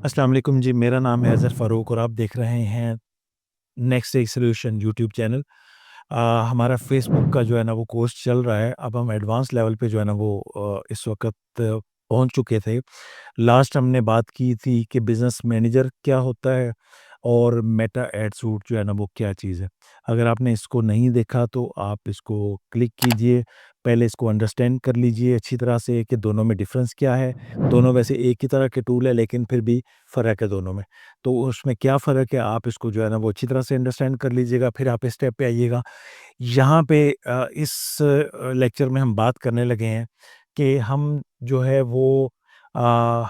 अस्सलाम वालेकुम जी, मेरा नाम है अज़हर फ़ारूक और आप देख रहे हैं next day solution YouTube channel. हमारा फ़ेसबुक का जो है ना वो कोर्स चल रहा है। अब हम एडवांस लेवल पे जो है ना वो इस वक़्त पहुँच चुके थे। लास्ट हमने बात की थी कि बिज़नेस मैनेजर क्या होता है और मेटा एड सूट जो है ना वो क्या चीज़ है। अगर आपने इसको नहीं देखा तो आप इसको क्लिक कीजिए, पहले इसको अंडरस्टैंड कर लीजिए अच्छी तरह से कि दोनों में डिफ़रेंस क्या है। दोनों वैसे एक ही तरह के टूल है लेकिन फिर भी फ़र्क है दोनों में। तो उसमें क्या फ़र्क है आप इसको जो है ना वो अच्छी तरह से अंडरस्टैंड कर लीजिएगा, फिर आप इस स्टेप पे आइएगा। यहाँ पे इस लेक्चर में हम बात करने लगे हैं कि हम जो है वो अ,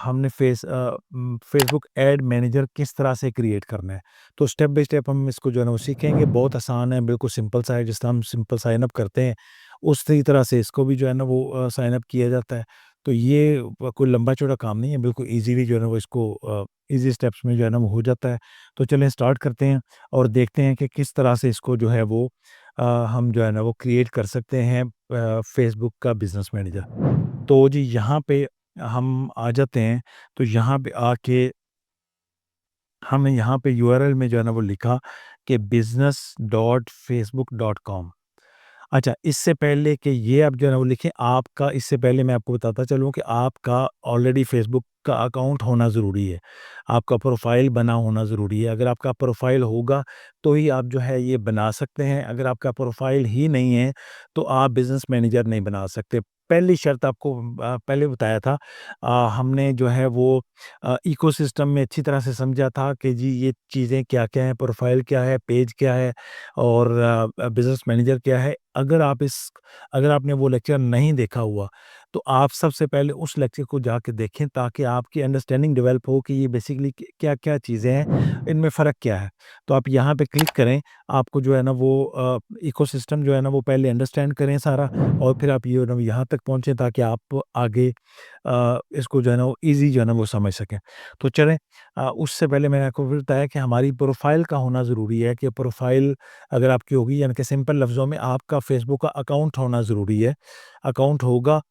हमने फ़ेसबुक एड मैनेजर किस तरह से क्रिएट करना है। तो स्टेप बाय स्टेप हम इसको जो है ना वो सीखेंगे। बहुत आसान है, बिल्कुल सिंपल सा है, जिस तरह हम सिंपल साइन अप करते हैं, उसी तरह से इसको भी जो है ना वो साइन अप किया जाता है। तो ये कोई लंबा-चौड़ा काम नहीं है, बिल्कुल ईज़िली जो है ना वो इसको ईज़ी स्टेप्स में जो है ना वो हो जाता है। तो चलें स्टार्ट करते हैं और देखते हैं कि किस तरह से इसको जो है वो हम जो है ना वो क्रिएट कर सकते हैं फ़ेसबुक का बिज़नेस मैनेजर। तो जी यहाँ पे हम आ जाते हैं, तो यहाँ पे आके हमने यहाँ पे यूआरएल में जो है ना वो लिखा कि business.facebook.com। अच्छा, इससे पहले कि ये आप जो है ना वो लिखें, आपका इससे पहले मैं आपको बताता चलूँ कि आपका ऑलरेडी फ़ेसबुक का अकाउंट होना ज़रूरी है। आपका प्रोफ़ाइल बना होना ज़रूरी है। अगर आपका प्रोफ़ाइल होगा, तो ही आप जो है ये बना सकते हैं। अगर आपका प्रोफ़ाइल ही नहीं है, तो आप बिज़नेस मैनेजर नहीं बना सकते। पहली शर्त आपको पहले बताया था। हमने जो है वो इकोसिस्टम में अच्छी तरह से समझा था कि जी ये चीज़ें क्या-क्या हैं, प्रोफ़ाइल क्या है, पेज क्या है और बिज़नेस मैनेजर क्या है। अगर आपने वो लेक्चर नहीं देखा हुआ, तो आप सबसे पहले उस लेक्चर को जाके देखें ताकि आपकी अंडरस्टैंडिंग डेवलप हो कि ये बेसिकली क्या-क्या चीज़ें हैं, इनमें फ़र्क क्या है। तो आप यहाँ पे क्लिक करें, आपको जो है ना वो इकोसिस्टम जो है ना वो पहले अंडरस्टैंड करें सारा और फिर आप ये ना यहाँ तक पहुँचे ताकि आप आगे इसको जो है ना वो ईज़ी जो है ना वो समझ सकें। तो चलें उससे पहले मैंने आपको भी बताया कि हमारी प्रोफ़ाइल का होना ज़रूरी है कि प्रोफ़ाइल अगर आपकी होगी यानी कि सिंपल लफ्ज़ों में आपका फ़ेसबुक का अकाउंट होना ज़रूरी है। अकाउंट होगा,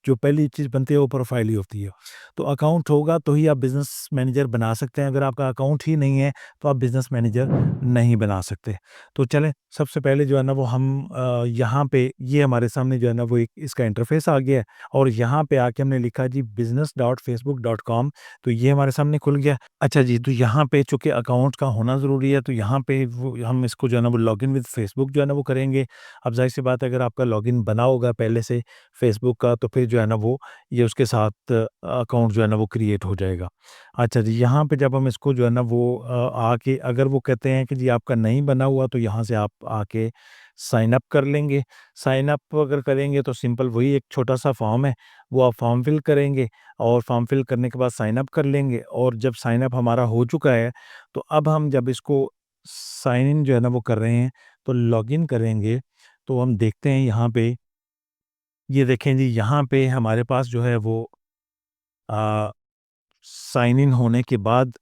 जो पहली चीज़ बनती है वो प्रोफ़ाइल ही होती है। तो अकाउंट होगा तो ही आप बिज़नेस मैनेजर बना सकते हैं, अगर आपका अकाउंट ही नहीं है तो आप बिज़नेस मैनेजर नहीं बना सकते। तो चलें सबसे पहले जो है ना वो हम यहाँ पे ये हमारे सामने जो है ना वो एक इसका इंटरफ़ेस आ गया है और यहाँ पे आके हमने लिखा जी business.facebook.com। तो ये हमारे सामने खुल गया। अच्छा जी, तो यहाँ पे चूँकि अकाउंट का होना ज़रूरी है, तो यहाँ पे वो हम इसको जो है ना वो लॉगिन विद फ़ेसबुक जो है ना वो करेंगे। अब ज़ाहिर-सी बात है अगर आपका लॉगिन बना होगा पहले से फ़ेसबुक का, तो फिर जो है ना वो ये उसके साथ अकाउंट जो है ना वो क्रिएट हो जाएगा। अच्छा जी, यहाँ पे जब हम इसको जो है ना वो आके अगर वो कहते हैं कि जी आपका नहीं बना हुआ, तो यहाँ से आप आके साइन अप कर लेंगे। साइन अप अगर करेंगे तो सिंपल वही एक छोटा-सा फ़ॉर्म है, वो आप फ़ॉर्म फिल करेंगे और फ़ॉर्म फिल करने के बाद साइन अप कर लेंगे और जब साइन अप हमारा हो चुका है, तो अब हम जब इसको साइन इन जो है ना वो कर रहे हैं, तो लॉगिन करेंगे, तो हम देखते हैं यहाँ पे, ये देखें जी यहाँ पे हमारे पास जो है वो अ, साइन इन होने के बाद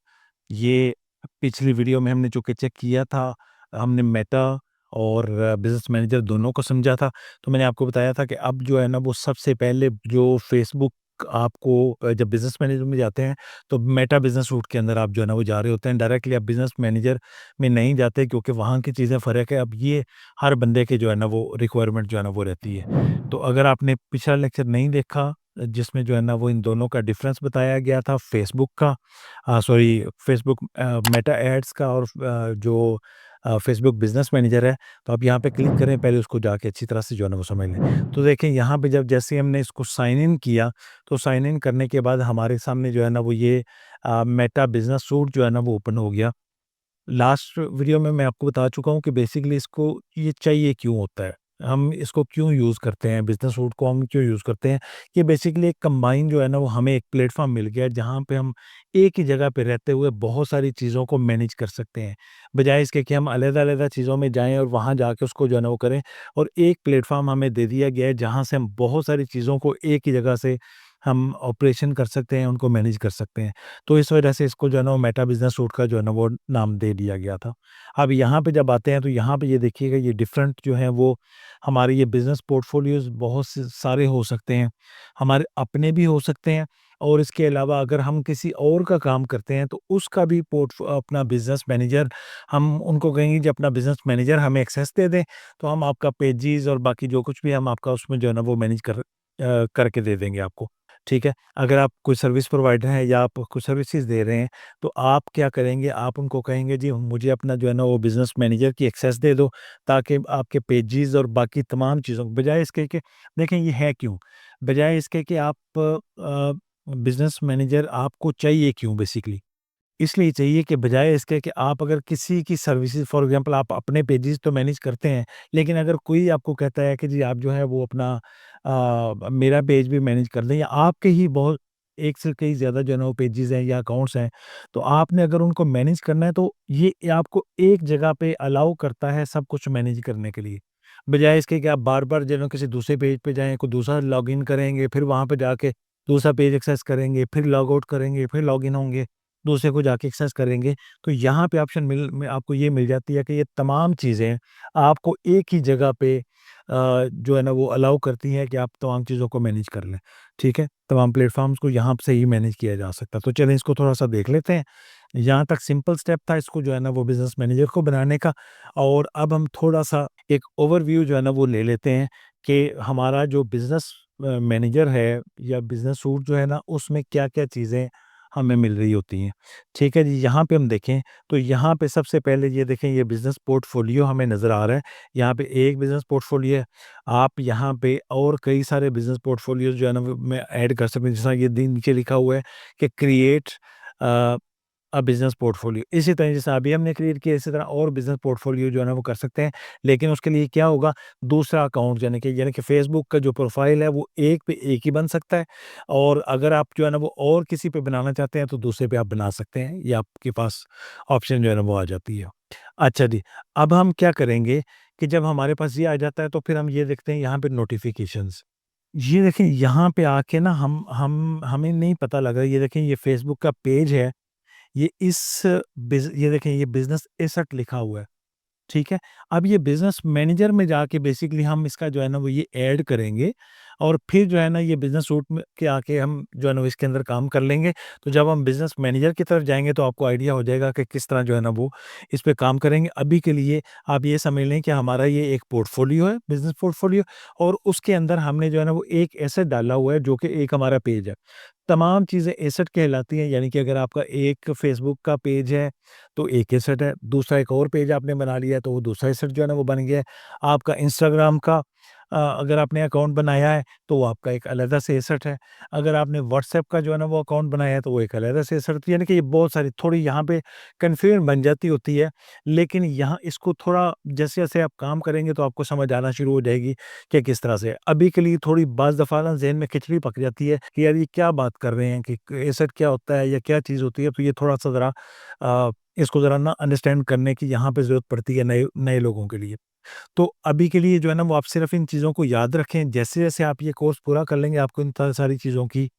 ये पिछली वीडियो में हमने चूँकि चेक किया था, हमने मेटा और बिज़नेस मैनेजर दोनों को समझा था। तो मैंने आपको बताया था कि अब जो है ना वो सबसे पहले जो फ़ेसबुक आपको जब बिज़नेस मैनेजर में जाते हैं, तो मेटा बिज़नेस सूट के अंदर आप जो है ना वो जा रहे होते हैं। डायरेक्टली आप बिज़नेस मैनेजर में नहीं जाते क्योंकि वहाँ की चीज़ें फ़र्क है। अब ये हर बंदे के जो है ना वो रिक्वायरमेंट जो है ना वो रहती है। तो अगर आपने पिछला लेक्चर नहीं देखा, जिसमें जो है ना वो इन दोनों का डिफ़रेंस बताया गया था फ़ेसबुक का सॉरी फ़ेसबुक मेटा एड्स का और जो फ़ेसबुक बिज़नेस मैनेजर है, तो आप यहाँ पे क्लिक करें, पहले उसको जाके अच्छी तरह से जो है ना वो समझ लें। तो देखें यहाँ पे जब जैसे हमने इसको साइन इन किया, तो साइन इन करने के बाद हमारे सामने जो है ना वो ये मेटा बिज़नेस सूट जो है ना वो ओपन हो गया। लास्ट वीडियो में मैं आपको बता चुका हूँ कि बेसिकली इसको ये चाहिए क्यों होता है। हम इसको क्यों यूज़ करते हैं, बिज़नेस सूट को हम क्यों यूज़ करते हैं। ये बेसिकली एक कंबाइन जो है ना वो हमें एक प्लेटफ़ॉर्म मिल गया है जहाँ पे हम एक ही जगह पे रहते हुए बहुत सारी चीज़ों को मैनेज कर सकते हैं। बजाए इसके कि हम अलग-अलग चीज़ों में जाएँ और वहाँ जाके उसको जो है ना वो करें और एक प्लेटफ़ॉर्म हमें दे दिया गया है जहाँ से हम बहुत सारी चीज़ों को एक ही जगह से हम ऑपरेशन कर सकते हैं, उनको मैनेज कर सकते हैं। तो इस वजह से इसको जो है ना वो मेटा बिज़नेस सूट का जो है ना वो नाम दे दिया गया था। अब यहाँ पे जब आते हैं तो यहाँ पे ये देखिएगा ये डिफरेंट जो है वो हमारे ये बिज़नेस पोर्टफोलियोज़ बहुत से सारे हो सकते हैं। हमारे अपने भी हो सकते हैं और इसके अलावा अगर हम किसी और का काम करते हैं तो उसका भी अपना बिज़नेस मैनेजर हम उनको कहेंगे कि अपना बिज़नेस मैनेजर हमें एक्सेस दे दें, तो हम आपका पेजेज़ और बाकी जो कुछ भी हम आपका उसमें जो है ना वो मैनेज करके दे देंगे आपको, ठीक है? अगर आप कोई सर्विस प्रोवाइडर हैं या आप कुछ सर्विसेज़ दे रहे हैं, तो आप क्या करेंगे, आप उनको कहेंगे जी मुझे अपना जो है ना वो बिज़नेस मैनेजर की एक्सेस दे दो, ताकि आपके पेजेज़ और बाकी तमाम चीज़ों बजाय इसके कि देखें ये है क्यों? बजाय इसके कि आप बिज़नेस मैनेजर आपको चाहिए क्यों बेसिकली? इसलिए चाहिए कि बजाय इसके कि आप अगर किसी की सर्विसेज़ फॉर एग्ज़ाम्पल आप अपने पेजेज़ तो मैनेज करते हैं, लेकिन अगर कोई आपको कहता है कि जी आप जो है वो अपना मेरा पेज भी मैनेज कर दें, या आपके ही बहुत एक से कई ज़्यादा जो है ना वो पेजेज़ हैं या अकाउंट्स हैं, तो आपने अगर उनको मैनेज करना है तो ये आपको एक जगह पे अलाउ करता है सब कुछ मैनेज करने के लिए। बजाय इसके कि आप बार-बार जो है ना किसी दूसरे पेज पे जाएँ, कोई दूसरा लॉगिन करेंगे, फिर वहाँ पे जाके दूसरा पेज एक्सेस करेंगे, फिर लॉग आउट करेंगे, फिर लॉगिन होंगे। दूसरे को जाके एक्सेस करेंगे, तो यहाँ पे ऑप्शन आपको ये मिल जाती है कि ये तमाम चीज़ें आपको एक ही जगह पे जो है ना वो अलाउ करती हैं कि आप तमाम चीज़ों को मैनेज कर लें, ठीक है? तमाम प्लेटफ़ॉर्म्स को यहाँ से ही मैनेज किया जा सकता है। तो चलें इसको थोड़ा-सा देख लेते हैं। यहाँ तक सिंपल स्टेप था इसको जो है ना वो बिज़नेस मैनेजर को बनाने का, और अब हम थोड़ा-सा एक ओवरव्यू जो है ना वो ले लेते हैं कि हमारा जो बिज़नेस मैनेजर है या बिज़नेस सूट जो है ना उसमें क्या-क्या चीज़ें हमें मिल रही होती हैं। ठीक है जी, यहाँ पे हम देखें तो यहाँ पे सबसे पहले ये देखें, ये बिज़नेस पोर्टफ़ोलियो हमें नज़र आ रहा है। यहाँ पे एक बिज़नेस पोर्टफ़ोलियो है। आप यहाँ पे और कई सारे बिज़नेस पोर्टफ़ोलियोज़ जो है ना वो मैं ऐड कर सकते हैं। जैसा ये नीचे लिखा हुआ है कि क्रिएट अ बिज़नेस पोर्टफ़ोलियो। इसी तरह जैसे अभी हमने क्रिएट किया, इसी तरह और बिज़नेस पोर्टफ़ोलियो जो है ना वो कर सकते हैं। लेकिन उसके लिए क्या होगा, दूसरा अकाउंट यानी कि फ़ेसबुक का जो प्रोफ़ाइल है वो एक पे एक ही बन सकता है, और अगर आप जो है ना वो और किसी पे बनाना चाहते हैं तो दूसरे पे आप बना सकते हैं। ये आपके पास ऑप्शन जो है ना वो आ जाती है। अच्छा जी, अब हम क्या करेंगे कि जब हमारे पास ये आ जाता है तो फिर हम ये देखते हैं यहाँ पे नोटिफ़िकेशंस। ये देखें यहाँ पे आके ना हम हमें नहीं पता लग रहा है। ये देखें, ये फ़ेसबुक का पेज है। ये देखें, ये बिज़नेस एसेट लिखा हुआ है, ठीक है? अब ये बिज़नेस मैनेजर में जाके बेसिकली हम इसका जो है ना वो ये ऐड करेंगे, और फिर जो है ना ये बिज़नेस सूट में के आके हम जो है ना वो इसके अंदर काम कर लेंगे। तो जब हम बिज़नेस मैनेजर की तरफ जाएँगे तो आपको आइडिया हो जाएगा कि किस तरह जो है ना वो इस पे काम करेंगे। अभी के लिए आप ये समझ लें कि हमारा ये एक पोर्टफ़ोलियो है, बिज़नेस पोर्टफ़ोलियो, और उसके अंदर हमने जो है ना वो एक एसेट डाला हुआ है जो कि एक हमारा पेज है। तमाम चीज़ें एसेट कहलाती हैं, यानी कि अगर आपका एक फ़ेसबुक का पेज है, तो एक एसेट है, दूसरा एक और पेज आपने बना लिया है, तो वो दूसरा एसेट जो है ना वो बन गया है। आपका इंस्टाग्राम का अगर आपने अकाउंट बनाया है, तो वो आपका एक अलग से एसेट है। अगर आपने व्हाट्सएप का जो है ना वो अकाउंट बनाया है, तो वो एक अलग से एसेट है। यानी कि ये बहुत सारी थोड़ी यहाँ पे कन्फ्यूजन बन जाती होती है, लेकिन यहाँ इसको थोड़ा जैसे-जैसे आप काम करेंगे तो आपको समझ आना शुरू हो जाएगी कि किस तरह से है। अभी के लिए थोड़ी बाज़ दफ़ा ना ज़हन में खिचड़ी पक जाती है कि यार ये क्या बात कर रहे हैं, कि एसेट क्या होता है या क्या चीज़ होती है? तो ये थोड़ा-सा ज़रा इसको ज़रा ना अंडरस्टैंड करने की यहाँ पे ज़रूरत पड़ती है नए नए लोगों के लिए। तो अभी के लिए जो है ना वो आप सिर्फ़ इन चीज़ों को याद रखें, जैसे-जैसे आप ये कोर्स पूरा कर लेंगे आपको इन सारी चीज़ों की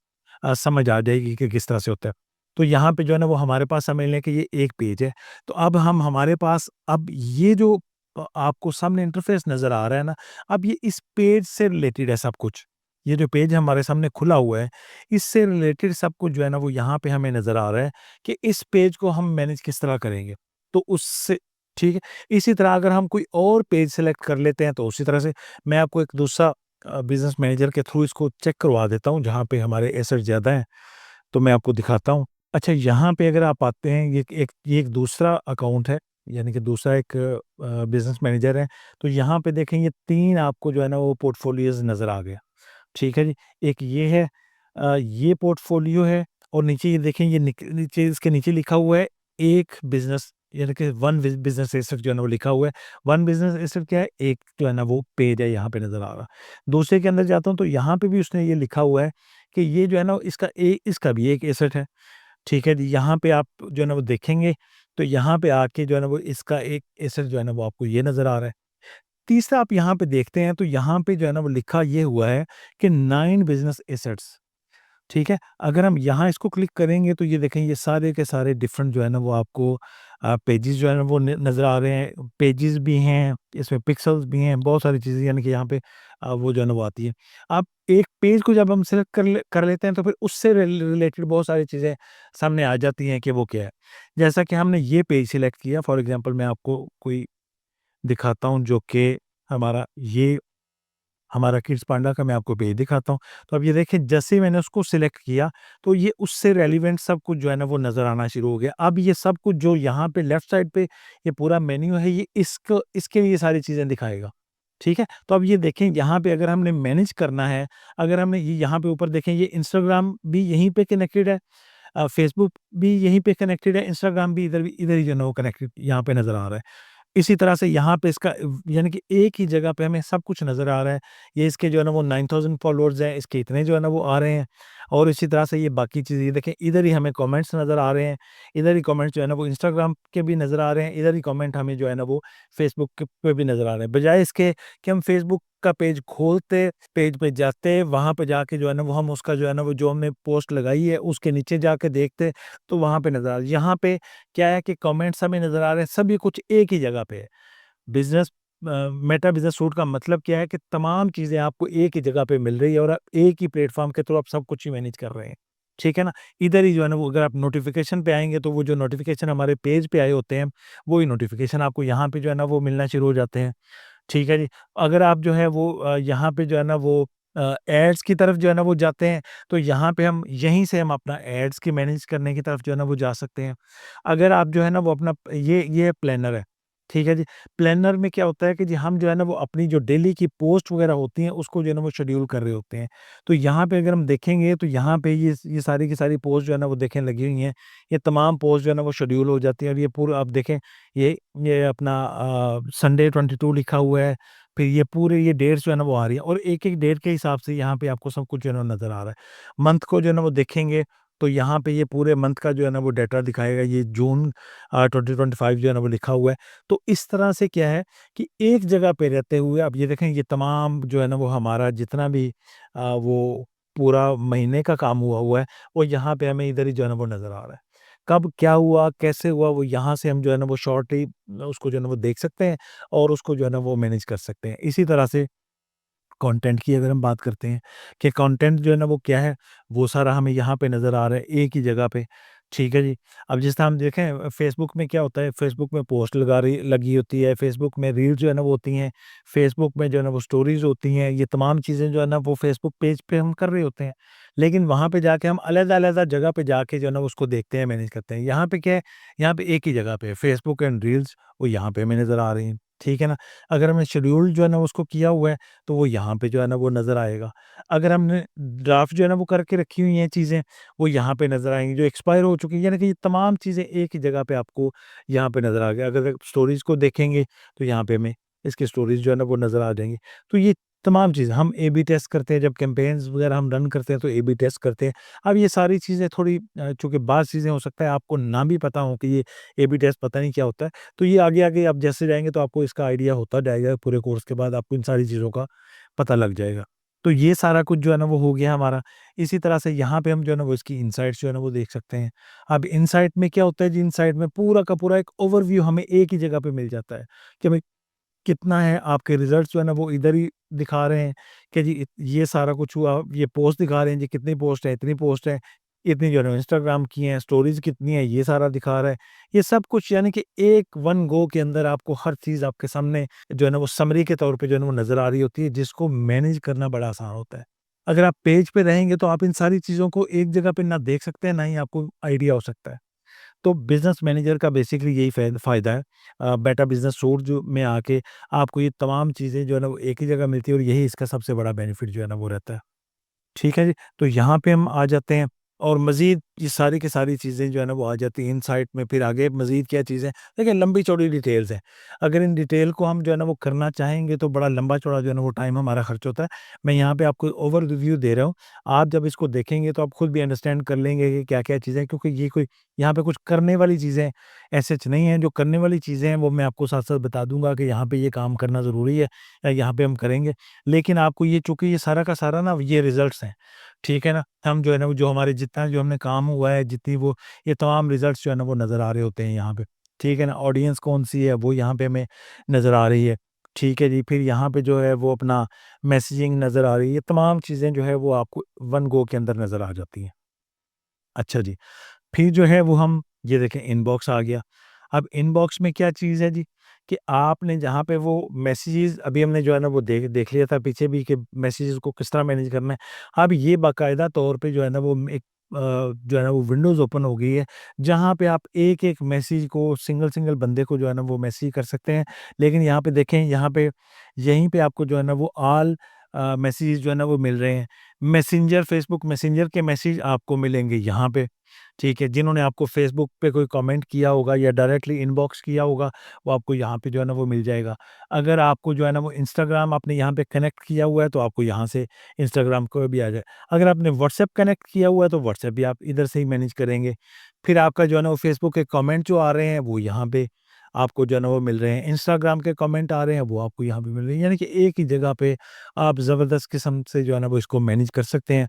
समझ आ जाएगी कि किस तरह से होता है। तो यहाँ पे जो है ना वो हमारे पास समझ लें कि ये एक पेज है। तो अब हम हमारे पास अब ये जो आपको सामने इंटरफ़ेस नज़र आ रहा है ना, अब ये इस पेज से रिलेटेड है सब कुछ। ये जो पेज हमारे सामने खुला हुआ है, इससे रिलेटेड सब कुछ जो है ना वो यहाँ पे हमें नज़र आ रहा है कि इस पेज को हम मैनेज किस तरह करेंगे। तो उससे ठीक है। इसी तरह अगर हम कोई और पेज सेलेक्ट कर लेते हैं तो उसी तरह से मैं आपको एक दूसरा बिज़नेस मैनेजर के थ्रू इसको चेक करवा देता हूँ, जहाँ पे हमारे एसेट ज़्यादा हैं, तो मैं आपको दिखाता हूँ। अच्छा, यहाँ पे अगर आप आते हैं, ये एक दूसरा अकाउंट है, यानी कि दूसरा एक बिज़नेस मैनेजर है, तो यहाँ पे देखें ये 3 आपको जो है ना वो पोर्टफ़ोलियोज़ नज़र आ गया, ठीक है जी। एक ये है, ये पोर्टफ़ोलियो है, और नीचे ये देखें, ये नीचे इसके नीचे लिखा हुआ है एक बिज़नेस, यानी कि वन बिज़नेस एसेट जो है ना वो लिखा हुआ है। वन बिज़नेस एसेट क्या है? एक जो है ना वो पेज है यहाँ पे नज़र आ रहा। दूसरे के अंदर जाता हूँ तो यहाँ पे भी उसने ये लिखा हुआ है कि ये जो है ना इसका भी एक एसेट है, ठीक है जी। यहाँ पे आप जो है ना वो देखेंगे, तो यहाँ पे आके जो है ना वो इसका एक एसेट जो है ना वो आपको ये नज़र आ रहा है। तीसरा आप यहाँ पे देखते हैं तो यहाँ पे जो है ना वो लिखा ये हुआ है कि 9 बिज़नेस एसेट्स, ठीक है? अगर हम यहाँ इसको क्लिक करेंगे तो ये देखें, ये सारे के सारे डिफरेंट जो है ना वो आपको पेजेस जो है ना वो नज़र आ रहे हैं, पेजेस भी हैं, इसमें पिक्सेल्स भी हैं, बहुत सारी चीज़ें यानी कि यहाँ पे वो जो है ना वो आती है। आप एक पेज को जब हम सेलेक्ट कर लेते हैं तो फिर उससे रिलेटेड बहुत सारी चीज़ें सामने आ जाती हैं कि वो क्या है। जैसा कि हमने ये पेज सिलेक्ट किया, फॉर एग्ज़ाम्पल मैं आपको कोई दिखाता हूँ जो कि हमारा ये हमारा किड्स पांडा का मैं आपको पेज दिखाता हूँ। तो अब ये देखिए जैसे ही मैंने उसको सिलेक्ट किया, तो ये उससे रेलेवेंट सब कुछ जो है ना वो नज़र आना शुरू हो गया। अब ये सब कुछ जो यहाँ पे लेफ्ट साइड पे ये पूरा मेन्यू है, ये इसके लिए सारी चीज़ें दिखाएगा। ठीक है? तो अब ये देखें यहाँ पे अगर हमने मैनेज करना है, अगर हमने ये यहाँ पे ऊपर देखें, ये इंस्टाग्राम भी यहीं पे कनेक्टेड है, फेसबुक भी यहीं पे कनेक्टेड है, इंस्टाग्राम भी इधर ही जो है ना वो कनेक्टेड यहाँ पे नज़र आ रहा है। इसी तरह से यहाँ पे इसका यानी कि एक ही जगह पे हमें सब कुछ नज़र आ रहा है। ये इसके जो है ना वो 9000 फॉलोअर्स हैं, इसके इतने जो है ना वो आ रहे हैं, और इसी तरह से ये बाकी चीज़ें, ये देखें इधर ही हमें कमेंट्स नज़र आ रहे हैं, इधर ही कमेंट्स जो है ना वो इंस्टाग्राम के भी नज़र आ रहे हैं, इधर ही कमेंट हमें जो है ना वो फेसबुक के पे भी नज़र आ रहे हैं। बजाय इसके कि हम फेसबुक का पेज खोलते, पेज पे जाते, वहाँ पे जाके जो है ना वो हम उसका जो है ना वो जो हमने पोस्ट लगाई है उसके नीचे जाके देखते, तो वहाँ पे नज़र आ रहा है। यहाँ पे क्या है कि कमेंट्स हमें नज़र आ रहे हैं, सभी कुछ एक ही जगह पे है। बिज़नेस मेटा बिज़नेस सूट का मतलब क्या है कि तमाम चीज़ें आपको एक ही जगह पे मिल रही है और आप एक ही प्लेटफ़ॉर्म के थ्रू आप सब कुछ ही मैनेज कर रहे हैं। ठीक है ना? इधर ही जो है ना वो अगर आप नोटिफ़िकेशन पे आएँगे तो वो जो नोटिफ़िकेशन हमारे पेज पे आए होते हैं, वही नोटिफ़िकेशन आपको यहाँ पे जो है ना वो मिलना शुरू हो जाते हैं। ठीक है जी। अगर आप जो है वो यहाँ पे जो है ना वो एड्स की तरफ जो है ना वो जाते हैं, तो यहाँ पे हम यहीं से हम अपना एड्स की मैनेज करने की तरफ जो है ना वो जा सकते हैं। अगर आप जो है ना वो अपना ये प्लानर है, ठीक है जी। प्लानर में क्या होता है कि जी हम जो है ना वो अपनी जो डेली की पोस्ट वगैरह होती हैं उसको जो है ना वो शेड्यूल कर रहे होते हैं। तो यहाँ पे अगर हम देखेंगे तो यहाँ पे ये सारी की सारी पोस्ट जो है ना वो देखें लगी हुई हैं। ये तमाम पोस्ट जो है ना वो शेड्यूल हो जाती हैं और ये पूरा आप देखें, ये अपना संडे 22 लिखा हुआ है, फिर ये पूरे ये डेट्स जो है ना वो आ रही है और एक-एक डेट के हिसाब से यहाँ पे आपको सब कुछ जो है ना नज़र आ रहा है। मंथ को जो है ना वो देखेंगे, तो यहाँ पे ये पूरे मंथ का जो है ना वो डाटा दिखाएगा, ये जून 2025 जो है ना वो लिखा हुआ है। तो इस तरह से क्या है कि एक जगह पे रहते हुए आप ये देखें, ये तमाम जो है ना वो हमारा जितना भी वो पूरा महीने का काम हुआ है, वो यहाँ पे हमें इधर ही जो है ना वो नज़र आ रहा है। कब क्या हुआ, कैसे हुआ, वो यहाँ से हम जो है ना वो शॉर्टली उसको जो है ना वो देख सकते हैं और उसको जो है ना वो मैनेज कर सकते हैं। इसी तरह से कंटेंट की अगर हम बात करते हैं कि कंटेंट जो है ना वो क्या है, वो सारा हमें यहाँ पे नज़र आ रहा है एक ही जगह पे, ठीक है जी। अब जिस तरह हम देखें फ़ेसबुक में क्या होता है, फ़ेसबुक में पोस्ट लगी होती है, फ़ेसबुक में रील्स जो है ना वो होती हैं, फ़ेसबुक में जो है ना वो स्टोरीज़ होती हैं, ये तमाम चीज़ें जो है ना वो फ़ेसबुक पेज पे हम कर रहे होते हैं। लेकिन वहाँ पे जाके हम अलग-अलग जगह पे जाके जो है ना उसको देखते हैं, मैनेज करते हैं। यहाँ पे क्या है, यहाँ पे एक ही जगह पे फ़ेसबुक एंड रील्स वो यहाँ पे हमें नज़र आ रही हैं, ठीक है ना। अगर हमने शेड्यूल जो है ना उसको किया हुआ है तो वो यहाँ पे जो है ना वो नज़र आएगा। अगर हमने ड्राफ्ट जो है ना वो करके रखी हुई हैं चीज़ें, वो यहाँ पे नज़र आएँगी, जो एक्सपायर हो चुकी हैं, यानी कि ये तमाम चीज़ें एक ही जगह पे आपको यहाँ पे नज़र आ गया। अगर आप स्टोरेज को देखेंगे, तो यहाँ पे हमें इसकी स्टोरेज जो है ना वो नज़र आ जाएँगी। तो ये तमाम चीज़ें हम ए-बी टेस्ट करते हैं, जब कैम्पेन्स वगैरह हम रन करते हैं तो ए-बी टेस्ट करते हैं। अब ये सारी चीज़ें थोड़ी चूँकि बाज़ चीज़ें हो सकता है आपको ना भी पता हो कि ये ए-बी टेस्ट पता नहीं क्या होता है। तो ये आगे-आगे आप जैसे जाएँगे तो आपको इसका आइडिया होता जाएगा, पूरे कोर्स के बाद आपको इन सारी चीज़ों का पता लग जाएगा। तो ये सारा कुछ जो है ना वो हो गया हमारा। इसी तरह से यहाँ पे हम जो है ना वो इसकी इनसाइट्स जो है ना वो देख सकते हैं। अब इनसाइट में क्या होता है जी, इनसाइट में पूरा का पूरा एक ओवरव्यू हमें एक ही जगह पे मिल जाता है कि भाई कितना है, आपके रिज़ल्ट्स जो है ना वो इधर ही दिखा रहे हैं कि जी ये सारा कुछ हुआ, ये पोस्ट दिखा रहे हैं जी, कितनी पोस्ट है, इतनी पोस्ट है, इतनी जो है ना इंस्टाग्राम की हैं, स्टोरीज़ कितनी है, ये सारा दिखा रहा है। ये सब कुछ यानी कि एक वन गो के अंदर आपको हर चीज़ आपके सामने जो है ना वो समरी के तौर पे जो है ना वो नज़र आ रही होती है, जिसको मैनेज करना बड़ा आसान होता है। अगर आप पेज पे रहेंगे तो आप इन सारी चीज़ों को एक जगह पे ना देख सकते हैं, ना ही आपको आइडिया हो सकता है। तो बिज़नेस मैनेजर का बेसिकली यही फ़ायदा है। बेटा बिज़नेस सूट जो में आके आपको ये तमाम चीज़ें जो है ना वो एक ही जगह मिलती है और यही इसका सबसे बड़ा बेनिफिट जो है ना वो रहता है। ठीक है जी। तो यहाँ पे हम आ जाते हैं और मज़ीद ये सारी की सारी चीज़ें जो है ना वो आ जाती हैं इनसाइट में। फिर आगे मज़ीद क्या चीज़ें, देखिए लंबी-चौड़ी डिटेल्स हैं। अगर इन डिटेल को हम जो है ना वो करना चाहेंगे तो बड़ा लंबा-चौड़ा जो है ना वो टाइम हमारा खर्च होता है। मैं यहाँ पे आपको ओवरव्यू दे रहा हूँ। आप जब इसको देखेंगे तो आप खुद भी अंडरस्टैंड कर लेंगे कि क्या-क्या चीज़ें हैं, क्योंकि ये कोई यहाँ पे कुछ करने वाली चीज़ें ऐसे च नहीं हैं। जो करने वाली चीज़ें हैं वो मैं आपको साथ-साथ बता दूँगा कि यहाँ पे ये काम करना ज़रूरी है या यहाँ पे हम करेंगे। लेकिन आपको ये चूँकि ये सारा का सारा ना ये रिज़ल्ट्स हैं। ठीक है ना? हम जो है ना वो जो हमारे जितना जो हमने काम हुआ है, जितनी वो ये तमाम रिज़ल्ट्स जो है ना वो नज़र आ रहे होते हैं यहाँ पे। ठीक है ना? ऑडियंस कौन-सी है वो यहाँ पे हमें नज़र आ रही है, ठीक है जी। फिर यहाँ पे जो है वो अपना मैसेजिंग नज़र आ रही है, ये तमाम चीज़ें जो है वो आपको वन गो के अंदर नज़र आ जाती हैं। अच्छा जी, फिर जो है वो हम ये देखें इनबॉक्स आ गया। अब इनबॉक्स में क्या चीज़ है जी, कि आपने जहाँ पे वो मैसेजेस अभी हमने जो है ना वो देख देख लिया था पीछे भी कि मैसेजेस को किस तरह मैनेज करना है। अब ये बाकायदा तौर पे जो है ना वो एक जो है ना वो विंडोज़ ओपन हो गई है, जहाँ पे आप एक-एक मैसेज को सिंगल-सिंगल बंदे को जो है ना वो मैसेज कर सकते हैं। लेकिन यहाँ पे देखें, यहाँ पे यहीं पे आपको जो है ना वो ऑल मैसेजेस जो है ना वो मिल रहे हैं। मैसेंजर, फेसबुक मैसेंजर के मैसेज आपको मिलेंगे यहाँ पे। ठीक है, जिन्होंने आपको फ़ेसबुक पे कोई कमेंट किया होगा या डायरेक्टली इनबॉक्स किया होगा, वो आपको यहाँ पे जो है ना वो मिल जाएगा। अगर आपको जो है ना वो इंस्टाग्राम आपने यहाँ पे कनेक्ट किया हुआ है, तो आपको यहाँ से इंस्टाग्राम को भी आ जाए। अगर आपने व्हाट्सएप कनेक्ट किया हुआ है, तो व्हाट्सएप भी आप इधर से ही मैनेज करेंगे। फिर आपका जो है ना वो फ़ेसबुक के कमेंट जो आ रहे हैं, वो यहाँ पे आपको जो है ना वो मिल रहे हैं। इंस्टाग्राम के कमेंट आ रहे हैं, वो आपको यहाँ पे मिल रहे हैं। यानी कि एक ही जगह पे आप ज़बरदस्त किस्म से जो है ना वो इसको मैनेज कर सकते हैं।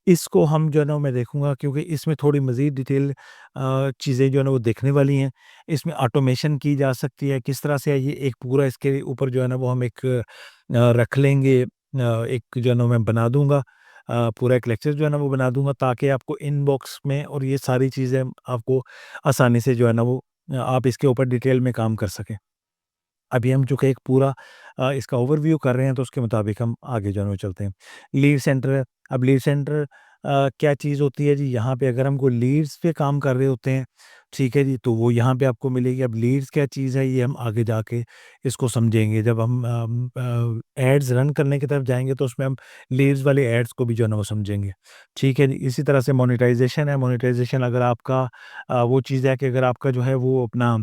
इसको हम जो है ना मैं देखूँगा, क्योंकि इसमें थोड़ी मज़ीद डिटेल चीज़ें जो है ना वो देखने वाली हैं। इसमें ऑटोमेशन की जा सकती है, किस तरह से ये एक पूरा इसके ऊपर जो है ना वो हम एक रख लेंगे, एक जो है ना मैं बना दूँगा, पूरा एक लेक्चर जो है ना वो बना दूँगा, ताकि आपको इनबॉक्स में और ये सारी चीज़ें आपको आसानी से जो है ना वो आप इसके ऊपर डिटेल में काम कर सकें। अभी हम चूँकि एक पूरा इसका ओवरव्यू कर रहे हैं, तो उसके मुताबिक हम आगे जो है वो चलते हैं। लीड सेंटर है, अब लीड सेंटर क्या चीज़ होती है जी, यहाँ पे अगर हम कोई लीड्स पे काम कर रहे होते हैं, ठीक है जी, तो वो यहाँ पे आपको मिलेगी। अब लीड्स क्या चीज़ है, ये हम आगे जाके इसको समझेंगे। जब हम एड्स रन करने की तरफ जाएँगे, तो उसमें हम लीड्स वाले एड्स को भी जो है ना वो समझेंगे, ठीक है जी। इसी तरह से मोनेटाइज़ेशन है, मोनेटाइज़ेशन अगर आपका वो चीज़ है कि अगर आपका जो है वो अपना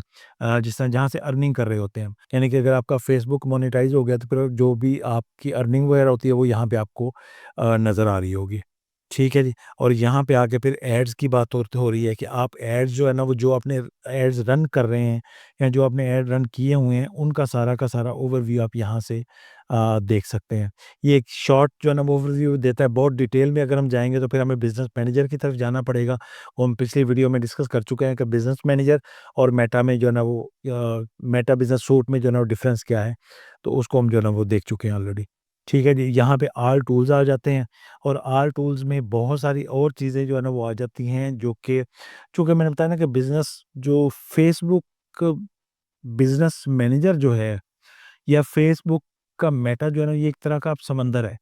जिस तरह जहाँ से अर्निंग कर रहे होते हैं। यानी कि अगर आपका फ़ेसबुक मोनेटाइज़ हो गया, तो फिर जो भी आपकी अर्निंग वगैरह होती है, वो यहाँ पे आपको नज़र आ रही होगी। ठीक है जी। और यहाँ पे आके फिर एड्स की बात हो रही है कि आप एड्स जो है ना वो जो आपने एड्स रन कर रहे हैं या जो आपने एड रन किए हुए हैं, उनका सारा का सारा ओवरव्यू आप यहाँ से देख सकते हैं। ये एक शॉर्ट जो है ना वो ओवरव्यू देता है। बहुत डिटेल में अगर हम जाएँगे, तो फिर हमें बिज़नेस मैनेजर की तरफ जाना पड़ेगा। वो हम पिछली वीडियो में डिस्कस कर चुके हैं कि बिज़नेस मैनेजर और मेटा में जो है ना वो मेटा बिज़नेस सूट में जो है ना वो डिफ़रेंस क्या है, तो उसको हम जो है ना वो देख चुके हैं ऑलरेडी। ठीक है जी, यहाँ पे ऑल टूल्स आ जाते हैं, और ऑल टूल्स में बहुत सारी और चीज़ें जो है ना वो आ जाती हैं, जो कि चूँकि मैंने बताया ना कि बिज़नेस जो फ़ेसबुक बिज़नेस मैनेजर जो है, या फ़ेसबुक का मेटा जो है ना, ये एक तरह का अब समंदर है।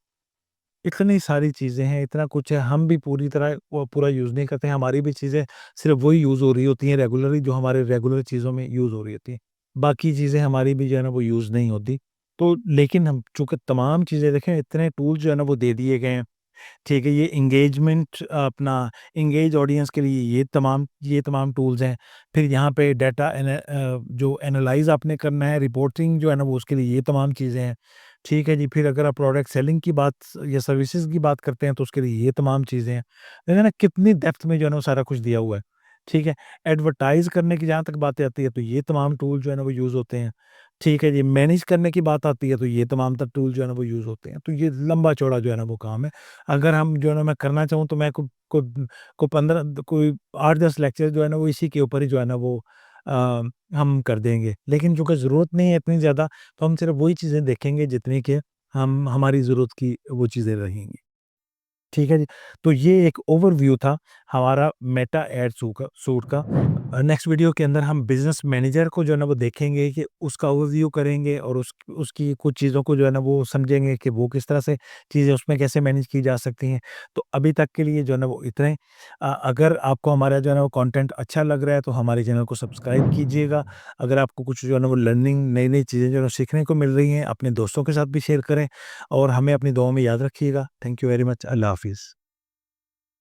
इतनी सारी चीज़ें हैं, इतना कुछ है, हम भी पूरी तरह वो पूरा यूज़ नहीं करते हैं। हमारी भी चीज़ें सिर्फ़ वही यूज़ हो रही होती हैं रेगुलरली, जो हमारे रेगुलर चीज़ों में यूज़ हो रही होती हैं। बाकी चीज़ें हमारी भी जो है ना वो यूज़ नहीं होती। तो लेकिन हम चूँकि तमाम चीज़ें देखें, इतने टूल्स जो है ना वो दे दिए गए हैं। ठीक है, ये एंगेजमेंट अपना एंगेज ऑडियंस के लिए ये तमाम टूल्स हैं। फिर यहाँ पे डाटा जो एनालाइज़ आपने करना है, रिपोर्टिंग जो है ना वो उसके लिए ये तमाम चीज़ें हैं। ठीक है जी, फिर अगर आप प्रोडक्ट सेलिंग की बात या सर्विसेज़ की बात करते हैं, तो उसके लिए ये तमाम चीज़ें हैं। देखिए ना कितनी डेप्थ में जो है ना वो सारा कुछ दिया हुआ है। ठीक है, एडवर्टाइज़ करने की जहाँ तक बातें आती है, तो ये तमाम टूल जो है ना वो यूज़ होते हैं। ठीक है जी, मैनेज करने की बात आती है, तो ये तमाम तर टूल जो है ना वो यूज़ होते हैं। तो ये लंबा-चौड़ा जो है ना वो काम है। अगर हम जो है ना मैं करना चाहूँ, तो मैं को 15 कोई 8-10 लेक्चर जो है ना वो इसी के ऊपर ही जो है ना वो अ, हम कर देंगे। लेकिन चूँकि ज़रूरत नहीं है इतनी ज़्यादा, तो हम सिर्फ़ वही चीज़ें देखेंगे जितनी कि हम हमारी ज़रूरत की वो चीज़ें रहेंगी। ठीक है जी। तो ये एक ओवरव्यू था हमारा मेटा एड सूट का। नेक्स्ट वीडियो के अंदर हम बिज़नेस मैनेजर को जो है ना वो देखेंगे कि उसका ओवरव्यू करेंगे, और उसकी कुछ चीज़ों को जो है ना वो समझेंगे कि वो किस तरह से चीज़ें उसमें कैसे मैनेज की जा सकती हैं। तो अभी तक के लिए जो है ना वो इतना ही। अगर आपको हमारा जो है ना वो कंटेंट अच्छा लग रहा है, तो हमारे चैनल को सब्सक्राइब कीजिएगा। अगर आपको कुछ जो है ना वो लर्निंग नई-नई चीज़ें जो है ना सीखने को मिल रही हैं, अपने दोस्तों के साथ भी शेयर करें, और हमें अपनी दुआओं में याद रखिएगा। Thank you very much. Allah हाफ़िज़।